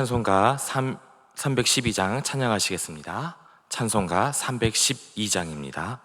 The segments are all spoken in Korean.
찬송가 312장 찬양하시겠습니다. 찬송가 312장입니다.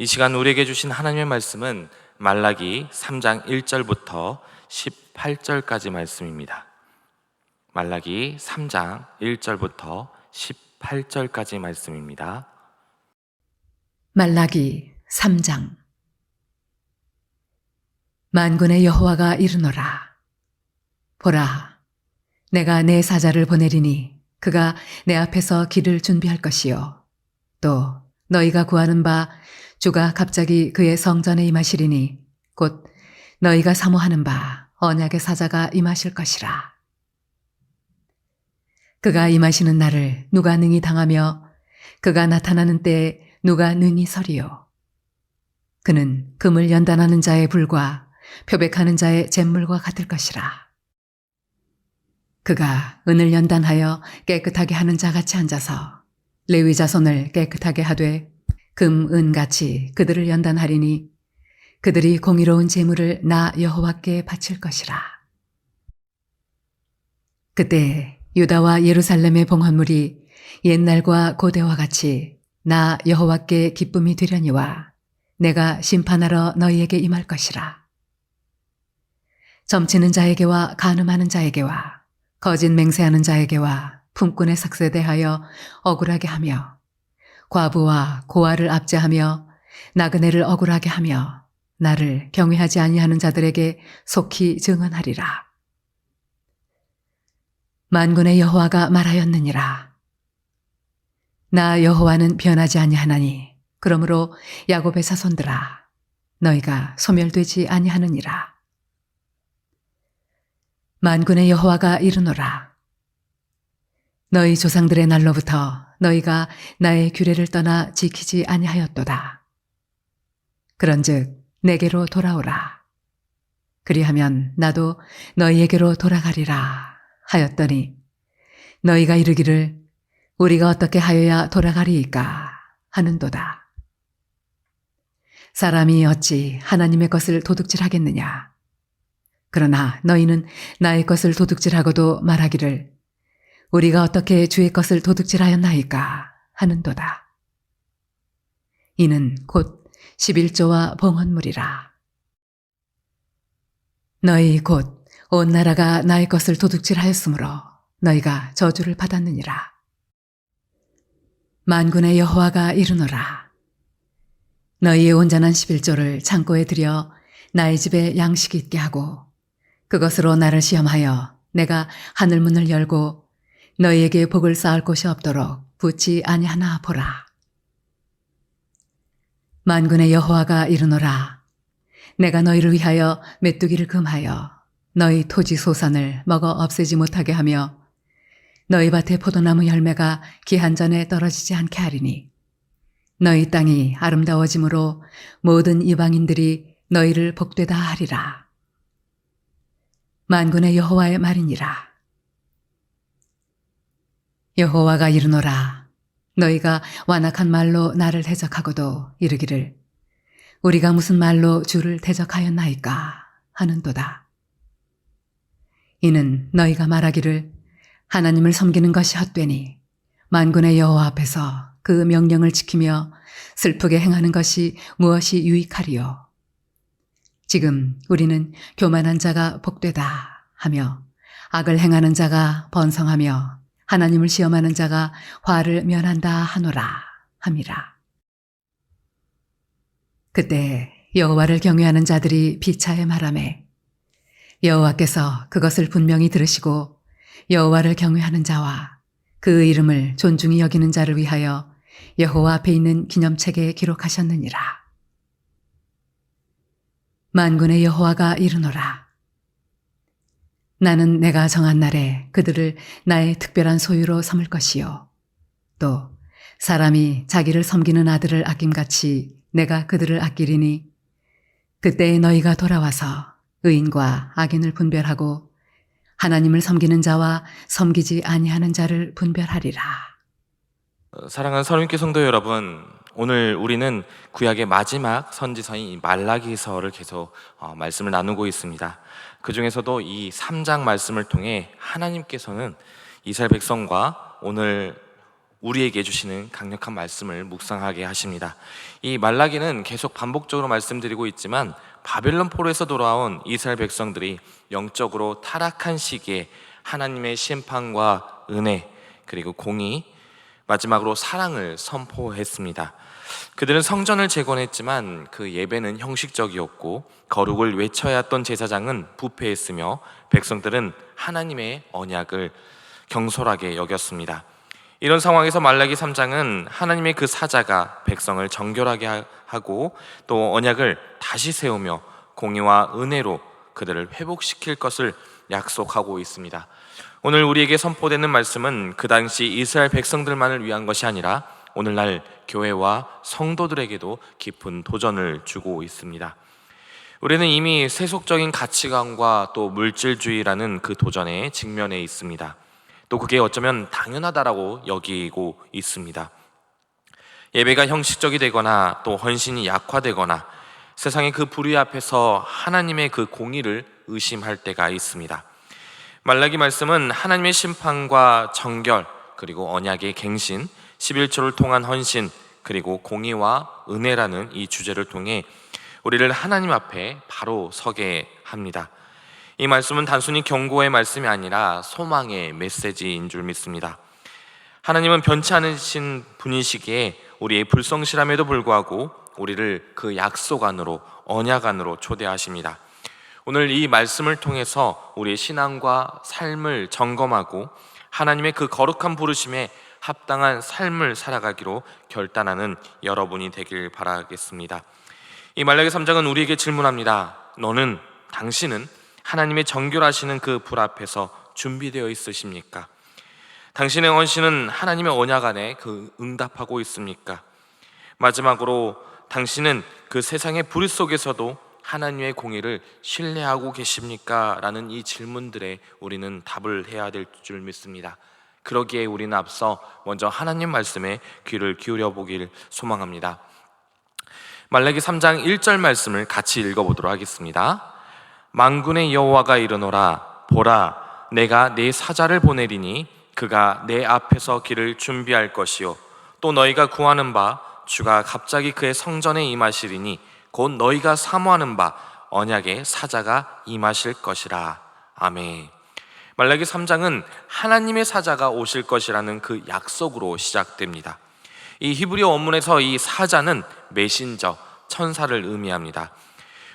이 시간 우리에게 주신 하나님의 말씀은 말라기 3장 1절부터 18절까지 말씀입니다. 말라기 3장 1절부터 18절까지 말씀입니다. 말라기 3장. 만군의 여호와가 이르노라. 보라, 내가 내 사자를 보내리니 그가 내 앞에서 길을 준비할 것이요, 또 너희가 구하는 바 주가 갑자기 그의 성전에 임하시리니 곧 너희가 사모하는 바 언약의 사자가 임하실 것이라. 그가 임하시는 날을 누가 능히 당하며 그가 나타나는 때에 누가 능히 서리요. 그는 금을 연단하는 자의 불과 표백하는 자의 잿물과 같을 것이라. 그가 은을 연단하여 깨끗하게 하는 자같이 앉아서 레위 자손을 깨끗하게 하되 금, 은같이 그들을 연단하리니 그들이 공의로운 제물을 나 여호와께 바칠 것이라. 그때 유다와 예루살렘의 봉헌물이 옛날과 고대와 같이 나 여호와께 기쁨이 되려니와 내가 심판하러 너희에게 임할 것이라. 점치는 자에게와 간음하는 자에게와 거짓 맹세하는 자에게와 품꾼의 삭세 대하여 억울하게 하며 과부와 고아를 압제하며 나그네를 억울하게 하며 나를 경외하지 아니하는 자들에게 속히 증언하리라. 만군의 여호와가 말하였느니라. 나 여호와는 변하지 아니하나니 그러므로 야곱의 자손들아, 너희가 소멸되지 아니하느니라. 만군의 여호와가 이르노라. 너희 조상들의 날로부터 너희가 나의 규례를 떠나 지키지 아니하였도다. 그런즉 내게로 돌아오라. 그리하면 나도 너희에게로 돌아가리라 하였더니 너희가 이르기를 우리가 어떻게 하여야 돌아가리이까 하는도다. 사람이 어찌 하나님의 것을 도둑질하겠느냐. 그러나 너희는 나의 것을 도둑질하고도 말하기를 우리가 어떻게 주의 것을 도둑질하였나이까 하는도다. 이는 곧 11조와 봉헌물이라. 너희 곧 온 나라가 나의 것을 도둑질하였으므로 너희가 저주를 받았느니라. 만군의 여호와가 이르노라. 너희의 온전한 11조를 창고에 들여 나의 집에 양식이 있게 하고 그것으로 나를 시험하여 내가 하늘문을 열고 너희에게 복을 쌓을 곳이 없도록 붙지 아니하나 보라. 만군의 여호와가 이르노라. 내가 너희를 위하여 메뚜기를 금하여 너희 토지 소산을 먹어 없애지 못하게 하며 너희 밭의 포도나무 열매가 기한 전에 떨어지지 않게 하리니 너희 땅이 아름다워짐으로 모든 이방인들이 너희를 복되다 하리라. 만군의 여호와의 말이니라. 여호와가 이르노라. 너희가 완악한 말로 나를 대적하고도 이르기를 우리가 무슨 말로 주를 대적하였나이까 하는도다. 이는 너희가 말하기를 하나님을 섬기는 것이 헛되니 만군의 여호와 앞에서 그 명령을 지키며 슬프게 행하는 것이 무엇이 유익하리요. 지금 우리는 교만한 자가 복되다 하며 악을 행하는 자가 번성하며 하나님을 시험하는 자가 화를 면한다 하노라 함이라. 그때 여호와를 경외하는 자들이 비차에 말하매 여호와께서 그것을 분명히 들으시고 여호와를 경외하는 자와 그 이름을 존중히 여기는 자를 위하여 여호와 앞에 있는 기념책에 기록하셨느니라. 만군의 여호와가 이르노라. 나는 내가 정한 날에 그들을 나의 특별한 소유로 삼을 것이요 또 사람이 자기를 섬기는 아들을 아낌같이 내가 그들을 아끼리니 그때에 너희가 돌아와서 의인과 악인을 분별하고 하나님을 섬기는 자와 섬기지 아니하는 자를 분별하리라. 사랑하는 서른교회 성도 여러분, 오늘 우리는 구약의 마지막 선지서인 이 말라기서를 계속 말씀을 나누고 있습니다. 그 중에서도 이 3장 말씀을 통해 하나님께서는 이스라엘 백성과 오늘 우리에게 주시는 강력한 말씀을 묵상하게 하십니다. 이 말라기는 계속 반복적으로 말씀드리고 있지만 바벨론 포로에서 돌아온 이스라엘 백성들이 영적으로 타락한 시기에 하나님의 심판과 은혜 그리고 공의 마지막으로 사랑을 선포했습니다. 그들은 성전을 재건했지만 그 예배는 형식적이었고 거룩을 외쳐야 했던 제사장은 부패했으며 백성들은 하나님의 언약을 경솔하게 여겼습니다. 이런 상황에서 말라기 3장은 하나님의 그 사자가 백성을 정결하게 하고 또 언약을 다시 세우며 공의와 은혜로 그들을 회복시킬 것을 약속하고 있습니다. 오늘 우리에게 선포되는 말씀은 그 당시 이스라엘 백성들만을 위한 것이 아니라 오늘날 교회와 성도들에게도 깊은 도전을 주고 있습니다. 우리는 이미 세속적인 가치관과 또 물질주의라는 그 도전에 직면해 있습니다. 또 그게 어쩌면 당연하다라고 여기고 있습니다. 예배가 형식적이 되거나 또 헌신이 약화되거나 세상의 그 불의 앞에서 하나님의 그 공의를 의심할 때가 있습니다. 말라기 말씀은 하나님의 심판과 정결 그리고 언약의 갱신, 11조를 통한 헌신 그리고 공의와 은혜라는 이 주제를 통해 우리를 하나님 앞에 바로 서게 합니다. 이 말씀은 단순히 경고의 말씀이 아니라 소망의 메시지인 줄 믿습니다. 하나님은 변치 않으신 분이시기에 우리의 불성실함에도 불구하고 우리를 그 약속 안으로 언약 안으로 초대하십니다. 오늘 이 말씀을 통해서 우리의 신앙과 삶을 점검하고 하나님의 그 거룩한 부르심에 합당한 삶을 살아가기로 결단하는 여러분이 되길 바라겠습니다. 이 말라기 3장은 우리에게 질문합니다. 당신은 하나님의 정결하시는 그 불 앞에서 준비되어 있으십니까? 당신의 헌신은 하나님의 언약 안에 그 응답하고 있습니까? 마지막으로 당신은 그 세상의 불의 속에서도 하나님의 공의를 신뢰하고 계십니까? 라는 이 질문들에 우리는 답을 해야 될 줄 믿습니다. 그러기에 우리는 앞서 먼저 하나님 말씀에 귀를 기울여 보길 소망합니다. 말라기 3장 1절 말씀을 같이 읽어보도록 하겠습니다. 만군의 여호와가 이르노라, 보라, 내가 내 사자를 보내리니 그가 내 앞에서 길을 준비할 것이요 또 너희가 구하는 바 주가 갑자기 그의 성전에 임하시리니 곧 너희가 사모하는 바 언약의 사자가 임하실 것이라. 아멘. 말라기 3장은 하나님의 사자가 오실 것이라는 그 약속으로 시작됩니다. 이 히브리어 원문에서 이 사자는 메신저, 천사를 의미합니다.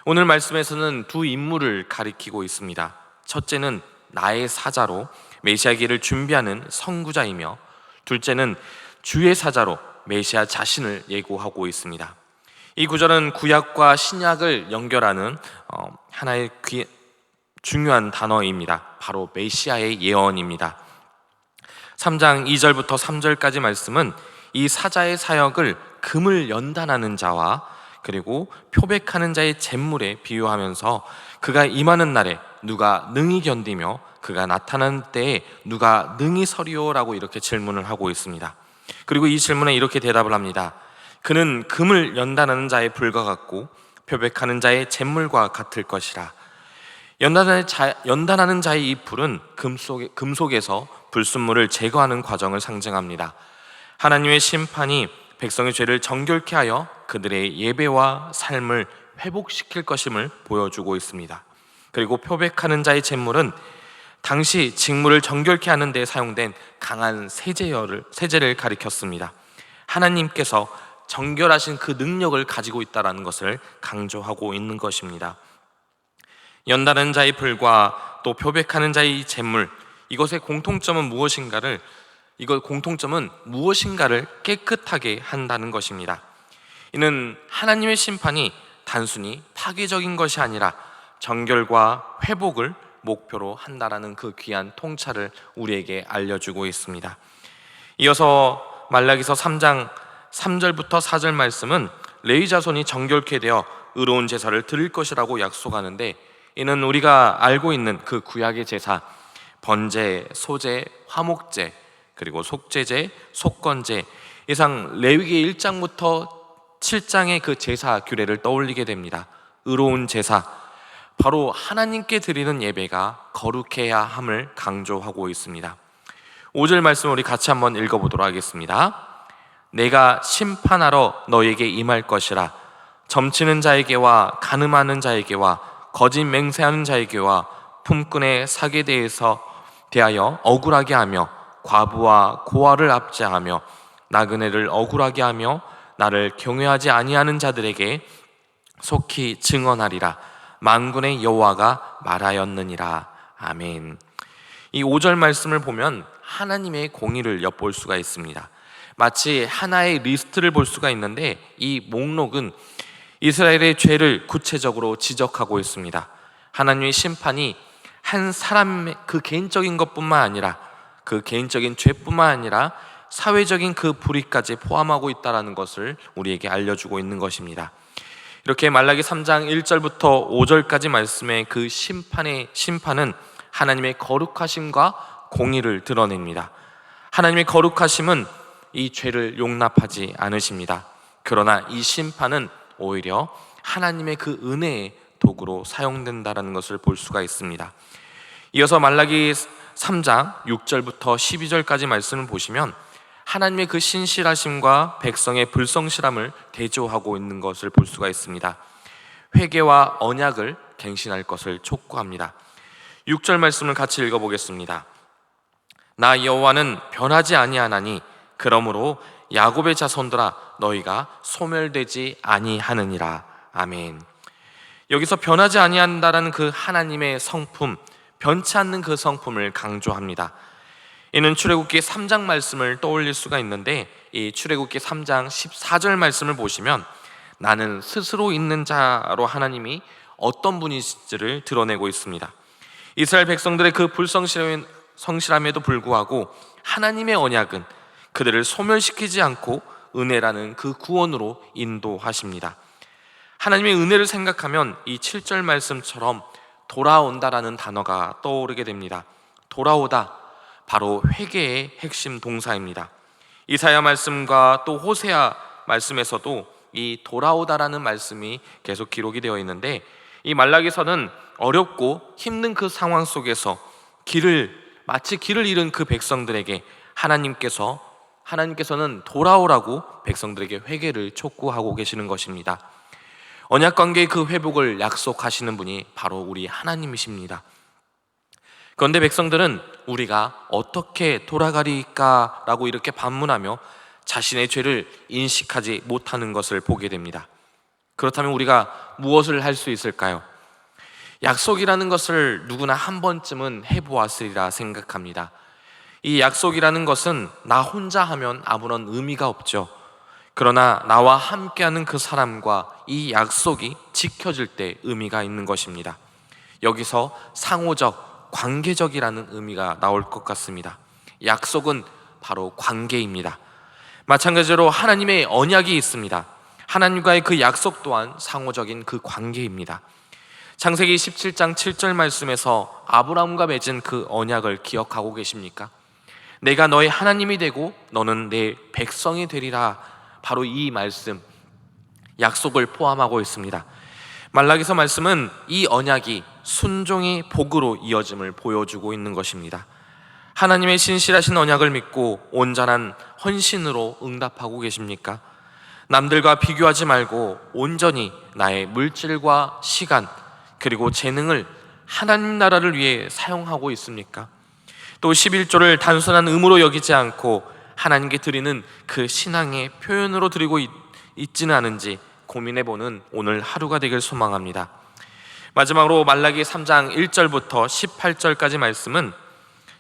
오늘 말씀에서는 두 인물을 가리키고 있습니다. 첫째는 나의 사자로 메시아기를 준비하는 선구자이며, 둘째는 주의 사자로 메시아 자신을 예고하고 있습니다. 이 구절은 구약과 신약을 연결하는 하나의 중요한 단어입니다. 바로 메시아의 예언입니다. 3장 2절부터 3절까지 말씀은 이 사자의 사역을 금을 연단하는 자와 그리고 표백하는 자의 잿물에 비유하면서 그가 임하는 날에 누가 능히 견디며 그가 나타나는 때에 누가 능히 서리오라고 이렇게 질문을 하고 있습니다. 그리고 이 질문에 이렇게 대답을 합니다. 그는 금을 연단하는 자의 불과 같고 표백하는 자의 잿물과 같을 것이라. 연단하는 자의 이 불은 금속에서 불순물을 제거하는 과정을 상징합니다. 하나님의 심판이 백성의 죄를 정결케 하여 그들의 예배와 삶을 회복시킬 것임을 보여주고 있습니다. 그리고 표백하는 자의 잿물은 당시 직무를 정결케 하는 데 사용된 강한 세제를 가리켰습니다. 하나님께서 정결하신 그 능력을 가지고 있다는 것을 강조하고 있는 것입니다. 연다는 자의 불과 또 표백하는 자의 잿물, 이것의 공통점은 무엇인가를 깨끗하게 한다는 것입니다. 이는 하나님의 심판이 단순히 파괴적인 것이 아니라 정결과 회복을 목표로 한다라는 그 귀한 통찰을 우리에게 알려주고 있습니다. 이어서 말라기서 3장 3절부터 4절 말씀은 레위 자손이 정결케 되어 의로운 제사를 드릴 것이라고 약속하는데, 이는 우리가 알고 있는 그 구약의 제사, 번제, 소제, 화목제, 그리고 속죄제, 속건제, 이상 레위기 1장부터 7장의 그 제사 규례를 떠올리게 됩니다. 의로운 제사, 바로 하나님께 드리는 예배가 거룩해야 함을 강조하고 있습니다. 5절 말씀 우리 같이 한번 읽어보도록 하겠습니다. 내가 심판하러 너에게 임할 것이라. 점치는 자에게와 간음하는 자에게와 거짓 맹세하는 자에게와 품꾼의 사기에 대하여 억울하게 하며 과부와 고아를 압제하며 나그네를 억울하게 하며 나를 경외하지 아니하는 자들에게 속히 증언하리라. 만군의 여호와가 말하였느니라. 아멘. 이 5절 말씀을 보면 하나님의 공의를 엿볼 수가 있습니다. 마치 하나의 리스트를 볼 수가 있는데, 이 목록은 이스라엘의 죄를 구체적으로 지적하고 있습니다. 하나님의 심판이 한 사람의 그 개인적인 것뿐만 아니라, 그 개인적인 죄뿐만 아니라 사회적인 그 불의까지 포함하고 있다는 것을 우리에게 알려주고 있는 것입니다. 이렇게 말라기 3장 1절부터 5절까지 말씀의 그 심판은 하나님의 거룩하심과 공의를 드러냅니다. 하나님의 거룩하심은 이 죄를 용납하지 않으십니다. 그러나 이 심판은 오히려 하나님의 그 은혜의 도구로 사용된다는 것을 볼 수가 있습니다. 이어서 말라기 3장 6절부터 12절까지 말씀을 보시면 하나님의 그 신실하심과 백성의 불성실함을 대조하고 있는 것을 볼 수가 있습니다. 회개와 언약을 갱신할 것을 촉구합니다. 6절 말씀을 같이 읽어보겠습니다. 나 여호와는 변하지 아니하나니 그러므로 야곱의 자손들아 너희가 소멸되지 아니하느니라. 아멘. 여기서 변하지 아니한다라는 그 하나님의 성품, 변치 않는 그 성품을 강조합니다. 이는 출애굽기 3장 말씀을 떠올릴 수가 있는데, 이 출애굽기 3장 14절 말씀을 보시면 나는 스스로 있는 자로 하나님이 어떤 분이신지를 드러내고 있습니다. 이스라엘 백성들의 그 불성실함에도 불구하고 하나님의 언약은 그들을 소멸시키지 않고 은혜라는 그 구원으로 인도하십니다. 하나님의 은혜를 생각하면 이 7절 말씀처럼 돌아온다라는 단어가 떠오르게 됩니다. 돌아오다, 바로 회개의 핵심 동사입니다. 이사야 말씀과 또 호세아 말씀에서도 이 돌아오다라는 말씀이 계속 기록이 되어 있는데, 이 말라기서는 어렵고 힘든 그 상황 속에서 마치 길을 잃은 그 백성들에게 하나님께서는 돌아오라고 백성들에게 회개를 촉구하고 계시는 것입니다. 언약 관계의 그 회복을 약속하시는 분이 바로 우리 하나님이십니다. 그런데 백성들은 우리가 어떻게 돌아가리까라고 이렇게 반문하며 자신의 죄를 인식하지 못하는 것을 보게 됩니다. 그렇다면 우리가 무엇을 할 수 있을까요? 약속이라는 것을 누구나 한 번쯤은 해보았으리라 생각합니다. 이 약속이라는 것은 나 혼자 하면 아무런 의미가 없죠. 그러나 나와 함께하는 그 사람과 이 약속이 지켜질 때 의미가 있는 것입니다. 여기서 상호적, 관계적이라는 의미가 나올 것 같습니다. 약속은 바로 관계입니다. 마찬가지로 하나님의 언약이 있습니다. 하나님과의 그 약속 또한 상호적인 그 관계입니다. 창세기 17장 7절 말씀에서 아브라함과 맺은 그 언약을 기억하고 계십니까? 내가 너의 하나님이 되고 너는 내 백성이 되리라. 바로 이 말씀, 약속을 포함하고 있습니다. 말라기서 말씀은 이 언약이 순종의 복으로 이어짐을 보여주고 있는 것입니다. 하나님의 신실하신 언약을 믿고 온전한 헌신으로 응답하고 계십니까? 남들과 비교하지 말고 온전히 나의 물질과 시간 그리고 재능을 하나님 나라를 위해 사용하고 있습니까? 또 11조를 단순한 의무로 여기지 않고 하나님께 드리는 그 신앙의 표현으로 드리고 있지는 않은지 고민해보는 오늘 하루가 되길 소망합니다. 마지막으로 말라기 3장 1절부터 18절까지 말씀은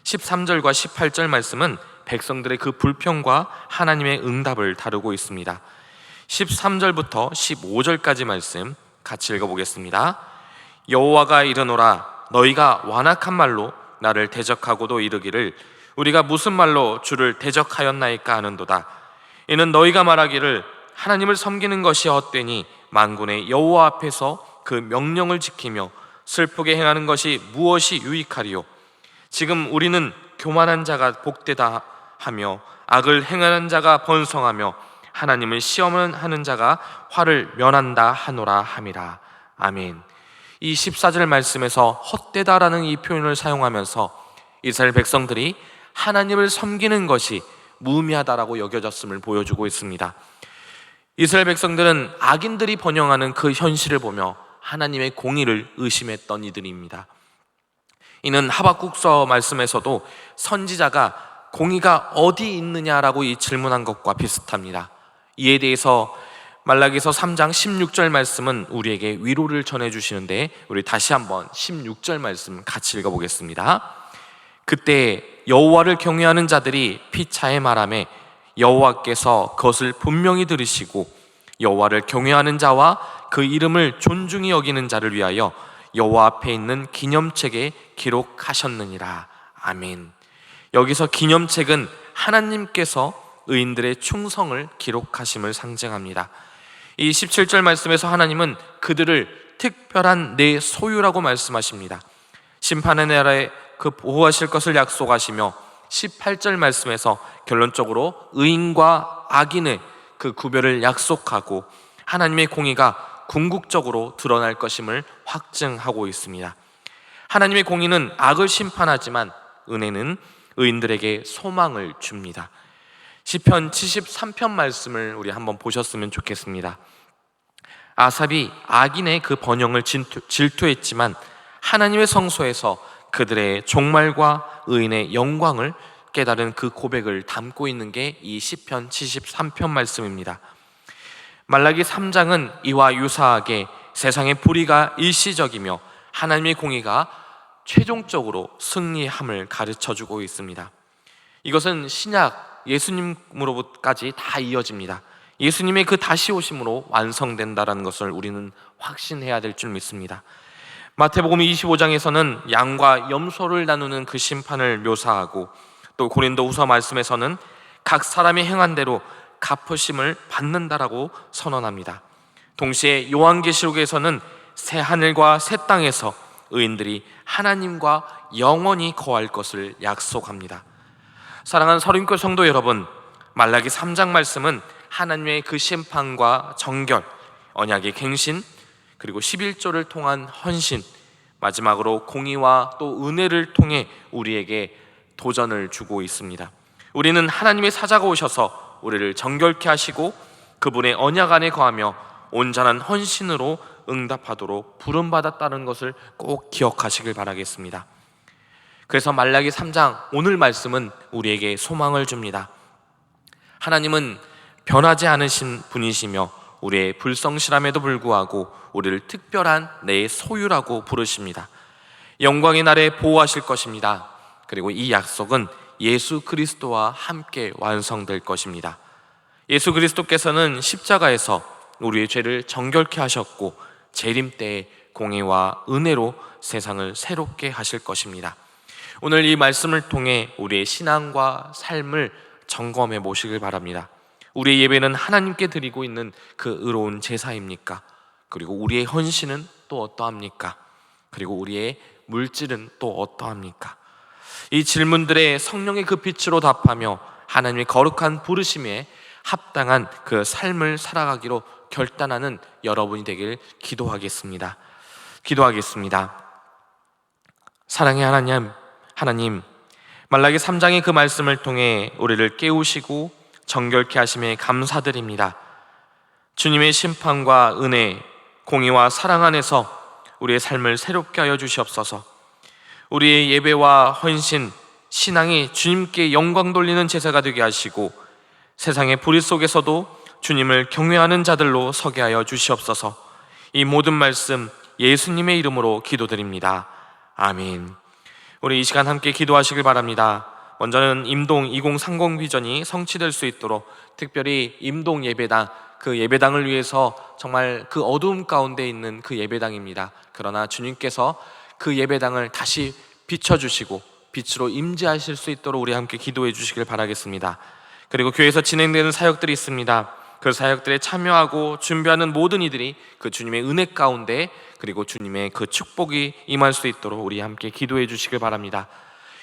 13절과 18절 말씀은 백성들의 그 불평과 하나님의 응답을 다루고 있습니다. 13절부터 15절까지 말씀 같이 읽어보겠습니다. 여호와가 이르노라, 너희가 완악한 말로 나를 대적하고도 이르기를 우리가 무슨 말로 주를 대적하였나이까 하는도다. 이는 너희가 말하기를 하나님을 섬기는 것이 헛되니 만군의 여호와 앞에서 그 명령을 지키며 슬프게 행하는 것이 무엇이 유익하리요? 지금 우리는 교만한 자가 복되다 하며 악을 행하는 자가 번성하며 하나님을 시험하는 자가 화를 면한다 하노라 함이라. 아멘. 이 14절 말씀에서 헛되다라는 이 표현을 사용하면서 이스라엘 백성들이 하나님을 섬기는 것이 무의미하다라고 여겨졌음을 보여주고 있습니다. 이스라엘 백성들은 악인들이 번영하는 그 현실을 보며 하나님의 공의를 의심했던 이들입니다. 이는 하박국서 말씀에서도 선지자가 공의가 어디 있느냐라고 이 질문한 것과 비슷합니다. 이에 대해서 말라기서 3장 16절 말씀은 우리에게 위로를 전해주시는데, 우리 다시 한번 16절 말씀 같이 읽어보겠습니다. 그때 여호와를 경외하는 자들이 피차에 말하매 여호와께서 그것을 분명히 들으시고 여호와를 경외하는 자와 그 이름을 존중히 여기는 자를 위하여 여호와 앞에 있는 기념책에 기록하셨느니라. 아멘. 여기서 기념책은 하나님께서 의인들의 충성을 기록하심을 상징합니다. 이 17절 말씀에서 하나님은 그들을 특별한 내 소유라고 말씀하십니다. 심판의 날에 그 보호하실 것을 약속하시며 18절 말씀에서 결론적으로 의인과 악인의 그 구별을 약속하고 하나님의 공의가 궁극적으로 드러날 것임을 확증하고 있습니다. 하나님의 공의는 악을 심판하지만 은혜는 의인들에게 소망을 줍니다. 시편 73편 말씀을 우리 한번 보셨으면 좋겠습니다. 아삽이 악인의 그 번영을 질투했지만 하나님의 성소에서 그들의 종말과 의인의 영광을 깨달은 그 고백을 담고 있는 게 이 시편 73편 말씀입니다. 말라기 3장은 이와 유사하게 세상의 불의가 일시적이며 하나님의 공의가 최종적으로 승리함을 가르쳐주고 있습니다. 이것은 신약 예수님으로부터까지 다 이어집니다. 예수님의 그 다시 오심으로 완성된다는 것을 우리는 확신해야 될 줄 믿습니다. 마태복음 25장에서는 양과 염소를 나누는 그 심판을 묘사하고, 또 고린도후서 말씀에서는 각 사람이 행한 대로 갚으심을 받는다라고 선언합니다. 동시에 요한계시록에서는 새 하늘과 새 땅에서 의인들이 하나님과 영원히 거할 것을 약속합니다. 사랑하는 서린교 성도 여러분, 말라기 3장 말씀은 하나님의 그 심판과 정결, 언약의 갱신, 그리고 11조를 통한 헌신, 마지막으로 공의와 또 은혜를 통해 우리에게 도전을 주고 있습니다. 우리는 하나님의 사자가 오셔서 우리를 정결케 하시고 그분의 언약 안에 거하며 온전한 헌신으로 응답하도록 부름받았다는 것을 꼭 기억하시길 바라겠습니다. 그래서 말라기 3장 오늘 말씀은 우리에게 소망을 줍니다. 하나님은 변하지 않으신 분이시며 우리의 불성실함에도 불구하고 우리를 특별한 내 소유라고 부르십니다. 영광의 날에 보호하실 것입니다. 그리고 이 약속은 예수 그리스도와 함께 완성될 것입니다. 예수 그리스도께서는 십자가에서 우리의 죄를 정결케 하셨고 재림 때에 공의와 은혜로 세상을 새롭게 하실 것입니다. 오늘 이 말씀을 통해 우리의 신앙과 삶을 점검해 보시길 바랍니다. 우리의 예배는 하나님께 드리고 있는 그 의로운 제사입니까? 그리고 우리의 헌신은 또 어떠합니까? 그리고 우리의 물질은 또 어떠합니까? 이 질문들에 성령의 그 빛으로 답하며 하나님의 거룩한 부르심에 합당한 그 삶을 살아가기로 결단하는 여러분이 되길 기도하겠습니다. 사랑의 하나님, 말라기 3장의 그 말씀을 통해 우리를 깨우시고 정결케 하심에 감사드립니다. 주님의 심판과 은혜, 공의와 사랑 안에서 우리의 삶을 새롭게 하여 주시옵소서. 우리의 예배와 헌신, 신앙이 주님께 영광 돌리는 제사가 되게 하시고 세상의 불의 속에서도 주님을 경외하는 자들로 서게 하여 주시옵소서. 이 모든 말씀 예수님의 이름으로 기도드립니다. 아멘. 우리 이 시간 함께 기도하시길 바랍니다. 먼저는 임동 2030 비전이 성취될 수 있도록 특별히 임동 예배당, 그 예배당을 위해서 정말 그 어두움 가운데 있는 그 예배당입니다. 그러나 주님께서 그 예배당을 다시 비춰주시고 빛으로 임재하실 수 있도록 우리 함께 기도해 주시길 바라겠습니다. 그리고 교회에서 진행되는 사역들이 있습니다. 그 사역들에 참여하고 준비하는 모든 이들이 그 주님의 은혜 가운데 그리고 주님의 그 축복이 임할 수 있도록 우리 함께 기도해 주시길 바랍니다.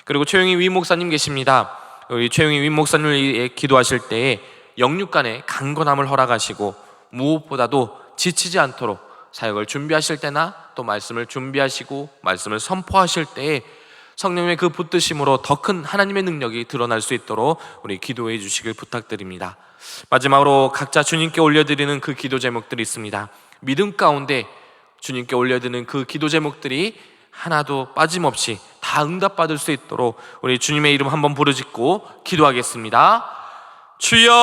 그리고 최용희 위 목사님 계십니다. 우리 최용희 위 목사님을 위해 기도하실 때에 영육간에 강건함을 허락하시고 무엇보다도 지치지 않도록 사역을 준비하실 때나 또 말씀을 준비하시고 말씀을 선포하실 때에 성령의 그 붙드심으로 더 큰 하나님의 능력이 드러날 수 있도록 우리 기도해 주시길 부탁드립니다. 마지막으로 각자 주님께 올려드리는 그 기도 제목들이 있습니다. 믿음 가운데 주님께 올려드리는 그 기도 제목들이 하나도 빠짐없이 다 응답받을 수 있도록 우리 주님의 이름 한번 부르짖고 기도하겠습니다. 주여